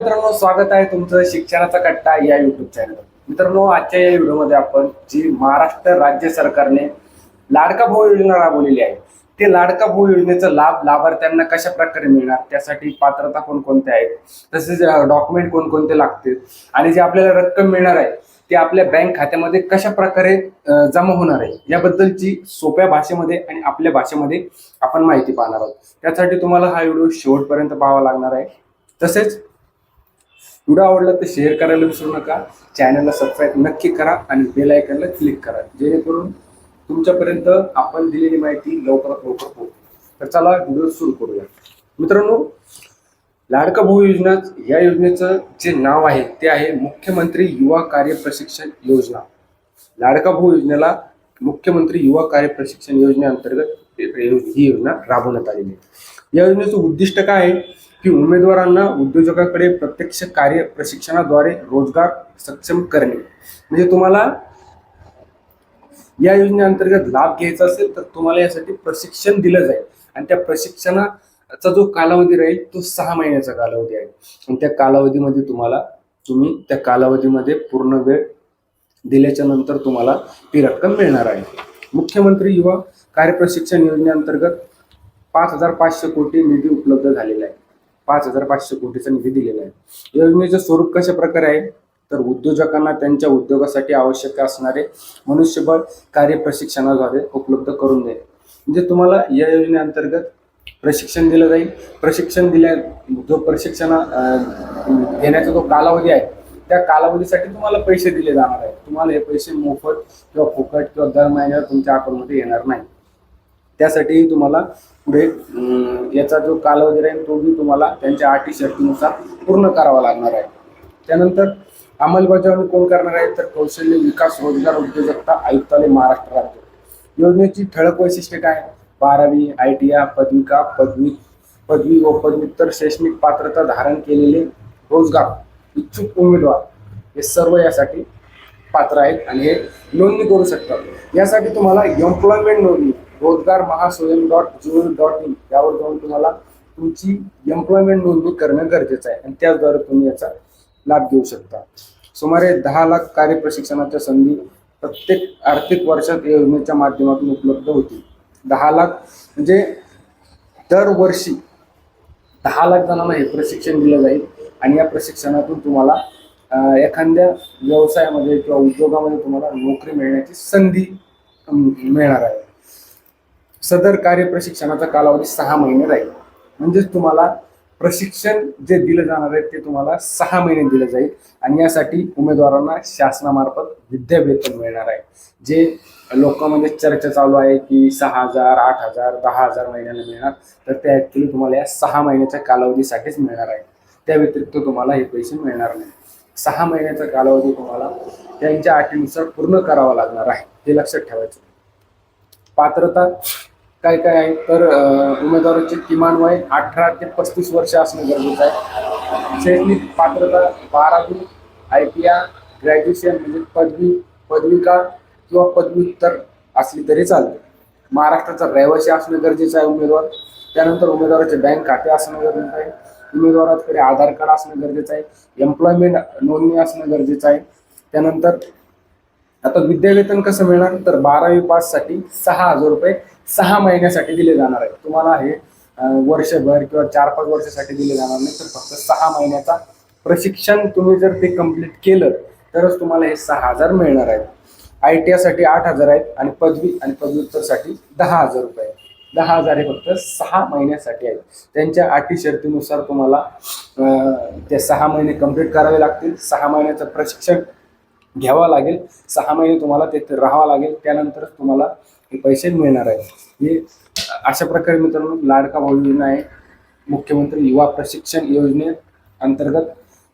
मित्रांनो, स्वागत आहे तुमचं शिक्षणाचा कट्टा या युट्यूब चॅनल. मित्रांनो, आजच्या या व्हिडिओमध्ये आपण जी महाराष्ट्र राज्य सरकारने लाडका भाऊ योजना राबवलेली आहे, ते लाडका भाऊ योजनेचा लाभ लाभार्थ्यांना कशा प्रकारे मिळणार, त्यासाठी पात्रता कोणकोणत्या आहेत, तसेच डॉक्युमेंट कोणकोणते लागतील आणि जे आपल्याला रक्कम मिळणार आहे ते आपल्या बँक खात्यामध्ये कशा प्रकारे जमा होणार आहे, याबद्दलची सोप्या भाषेमध्ये आणि आपल्या भाषेमध्ये आपण माहिती पाहणार आहोत. त्यासाठी तुम्हाला हा व्हिडिओ शेवटपर्यंत पाहावा लागणार आहे. तसेच व्हिडिओ आवडला तर शेअर करायला विसरू नका. चॅनलला सबस्क्राईब नक्की करा आणि बेल आयकॉनला क्लिक करा, जेणेकरून तुमच्यापर्यंत आपण दिलेली माहिती लवकरात लवकर पोहोचेल. तर चला व्हिडिओ सुरू करूया. मित्रांनो, लाडका भाऊ योजना या योजनेचं जे नाव आहे ते आहे मुख्यमंत्री युवा कार्य प्रशिक्षण योजना. लाडका भाऊ योजनेला मुख्यमंत्री युवा कार्य प्रशिक्षण योजनेअंतर्गत ही योजना राबवण्यात आलेली आहे. या योजनेचं उद्दिष्ट काय आहे की उमेदवारांना उद्योजकाकडे प्रत्यक्ष कार्य प्रशिक्षणाद्वारे रोजगार सक्षम करणे. म्हणजे तुम्हाला या योजनेअंतर्गत लाभ घ्यायचा असेल तर तुम्हाला यासाठी प्रशिक्षण दिलं जाईल आणि त्या प्रशिक्षणाचा जो कालावधी राहील तो 6 महिन्याचा कालावधी आहे. आणि त्या कालावधीमध्ये तुम्ही त्या कालावधीमध्ये पूर्ण वेळ दिल्याच्या नंतर तुम्हाला ती रक्कम मिळणार आहे. मुख्यमंत्री युवा कार्य प्रशिक्षण योजनेअंतर्गत 5,500 कोटी निधी उपलब्ध झालेला आहे. 5,500 कोटीचा निधी दिलेला आहे. योजनेचं स्वरूप कशा प्रकारे आहे तर उद्योजकांना त्यांच्या उद्योगासाठी आवश्यक असणारे मनुष्यबळ कार्य प्रशिक्षणाद्वारे उपलब्ध करून देणे. म्हणजे तुम्हाला या योजनेअंतर्गत प्रशिक्षण दिलं जाईल. प्रशिक्षण जो प्रशिक्षण घेण्याचा जो कालावधी आहे त्या कालावधीसाठी तुम्हाला पैसे दिले जाणार आहेत. तुम्हाला हे पैसे मोफत किंवा फुकट किंवा दर महिन्याला तुमच्या अकाउंटमध्ये येणार नाही. त्यासाठी तुम्हाला पुढे याचा जो कालावधी राहील तो बी तुम्हाला त्यांच्या अटी शर्तीनुसार पूर्ण करावा लागणार आहे. त्यानंतर अंमलबजावणी कोण करणार आहे तर कौशल्य विकास रोजगार उद्योजकता आयुक्तालय महाराष्ट्र राज्य. योजनेची ठळक वैशिष्ट्ये काय? 12वी, ITI, पदविका, पदवी व पदव्युत्तर शैक्षणिक पात्रता धारण केलेले रोजगार इच्छुक उमेदवार हे सर्व यासाठी पात्र आहेत आणि हे नोंदणी करू शकतात. यासाठी तुम्हाला एम्प्लॉयमेंट नोंदणी mahaswayam.gov.in यावर जाऊन तुम्हाला तुमची एम्प्लॉयमेंट नोंदणी करणं गरजेचं आहे आणि त्याद्वारे तुम्ही याचा लाभ घेऊ शकता. सुमारे 10 लाख कार्य प्रशिक्षणाच्या संधी प्रत्येक आर्थिक वर्षात या योजनेच्या माध्यमातून उपलब्ध होतील. 10 लाख म्हणजे दरवर्षी 10 लाख जणांना हे प्रशिक्षण दिलं जाईल आणि या प्रशिक्षणातून तुम्हाला एखाद्या व्यवसायामध्ये किंवा उद्योगामध्ये तुम्हाला नोकरी मिळण्याची संधी मिळणार आहे. सदर कार्य प्रशिक्षणाचा कालावधी 6 महिने राहील. म्हणजेच तुम्हाला प्रशिक्षण जे दिलं जाणार आहे ते तुम्हाला 6 महिने दिलं जाईल आणि यासाठी उमेदवारांना शासनामार्फत विद्यावेतन मिळणार आहे. जे लोकांमध्ये चर्चा चालू आहे की 6,000, 8,000, 10,000 महिन्याला मिळणार, तर ते ॲक्च्युली तुम्हाला या 6 महिन्याच्या कालावधीसाठीच मिळणार आहे. त्या व्यतिरिक्त तुम्हाला हे पैसे मिळणार नाही. 6 महिन्याचा कालावधी तुम्हाला त्यांच्या अटीनुसार पूर्ण करावा लागणार आहे, हे लक्षात ठेवायचं. पात्रता काय काय आहे तर उमेदवाराचे किमान वय 18 ते 35 वर्ष असणं गरजेचं आहे. शैक्षणिक पात्रता 12वी, ITI, ग्रॅज्युएशन म्हणजे पदविका किंवा पदव्युत्तर असली तरी चालते. महाराष्ट्राचा रहिवासी असणं गरजेचं आहे उमेदवार. त्यानंतर उमेदवाराचे बँक खाते असणं गरजेचं आहे. उमेदवाराकडे आधार कार्ड असणं गरजेचं आहे. एम्प्लॉयमेंट नोंदणी असणं गरजेचं आहे. त्यानंतर आता विद्यावेतन कसं मिळणार तर 12वी पाससाठी 6,000 रुपये 6 महिन्यासाठी दिले जाणार आहे. तुम्हाला हे वर्षभर किंवा 4-5 वर्षासाठी दिले जाणार नाही, तर फक्त 6 महिन्याचा प्रशिक्षण तुम्ही जर ते कंप्लीट केलं तरच तुम्हाला हे 6,000 मिळणार आहेत. ITI साठी 8,000 आहेत आणि पदवी आणि पदव्युत्तरसाठी 10,000 रुपये आहेत. 10,000 हे फक्त 6 महिन्यासाठी आहेत. त्यांच्या अटी शर्तीनुसार तुम्हाला ते 6 महिने कंप्लीट करावे लागतील. 6 महिन्याचं प्रशिक्षण घ्यावा लागेल. 6 महिने तुम्हाला तिथे राहावं लागेल. त्यानंतरच तुम्हाला हे पैसे मिळणार आहेत. हे अशा प्रकारे मित्रांनो लाडका भाऊ योजना आहे. मुख्यमंत्री युवा प्रशिक्षण योजने अंतर्गत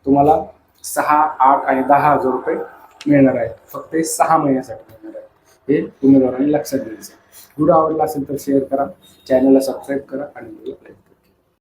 तुम्हाला 6, 8 आणि 10,000 रुपये मिळणार आहेत. फक्त हे 6 महिन्यासाठी मिळणार आहे. हे उमेदवारांनी लक्षात घ्यायचं. व्हिडिओ आवडला असेल तर शेअर करा, चॅनलला सबस्क्राईब करा आणि